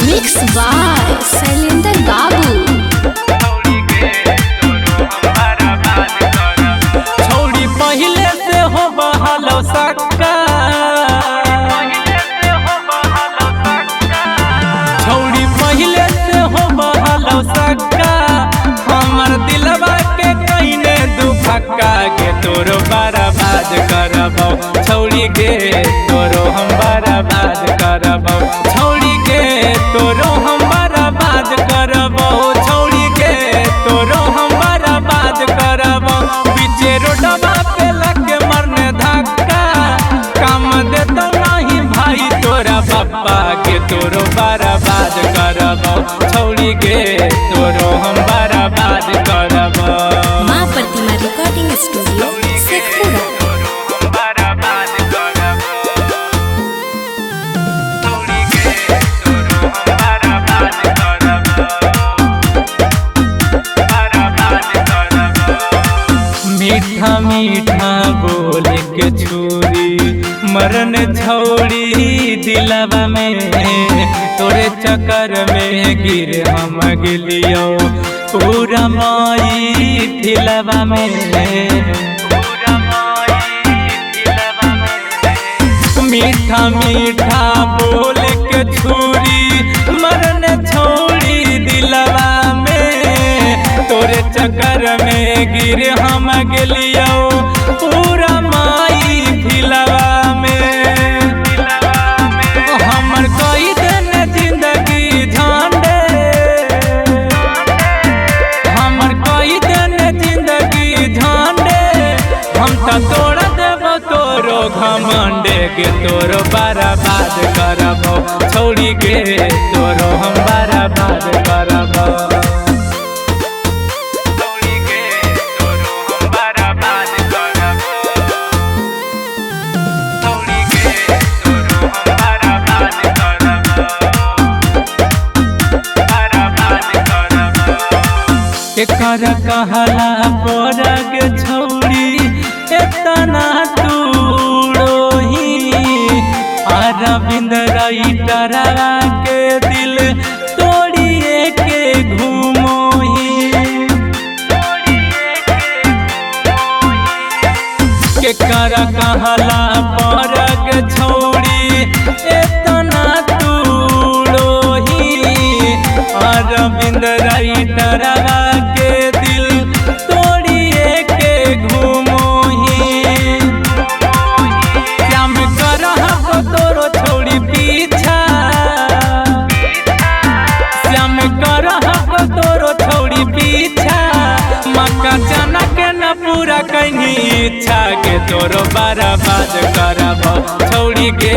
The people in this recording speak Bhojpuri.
मिक्स बाय शैलेंद्र बाबू। छौड़ी पहले से हो बहालो सक्का, छौड़ी पहले से हो बहालो सक्का, हमर दिलवा के कइने दुफक्का के तोरो बर्बाद करबौ। छौड़ी के तोरो हम बर्बाद करबौ, छौड़ी के तोरो हम बर्बाद करबौ, छौड़ी के तोरो हम बर्बाद करबौ। पीछे रोडवा पे लगे मरने धक्का, काम देतो नहीं भाई तोरा पप्पा के तोरो बर्बाद करबौ। छौड़ी के तोरो हम बर्बाद करबौ। माँ प्रतिमा रिकॉर्डिंग स्टूडियो शेखपुरा। मीठा मीठा बोल के छुरी मरन छौड़ी दिलवा में, तोरे चक्कर में गिर हम गिलियो पूरा माई दिलवा में। मीठा मीठा बोल के छुरी मरन छौड़ी दिलवा में, तोरे चक्कर में गिर हम गेलियो पूरा माई दिलवा में। हमर कई दिन जिंदगी झांडे, हमर कई दिन जिंदगी झांडे, हम तो तोड़ देबो तोरो घमंडे के तोरो बर्बाद करबो। छौड़ी के तोरो हम बर्बाद करबो। एकर कहला पड़ग छौड़ी एतना तूड़ोही, अरविंद राइटरवा के दिल तोड़िए के घूमोही। केकर कहला पड़ग छौड़ी एतना तूड़ोही, अरविंद राइटरवा के दिल तोड़िए के घूमोही। श्याम करहब तोरो छौड़ी पीछा, श्याम करहब तोरो छौड़ी पीछा, मक्का चना के न पूरा कहीं इच्छा के तोरो बर्बाद करबो। छौड़ी के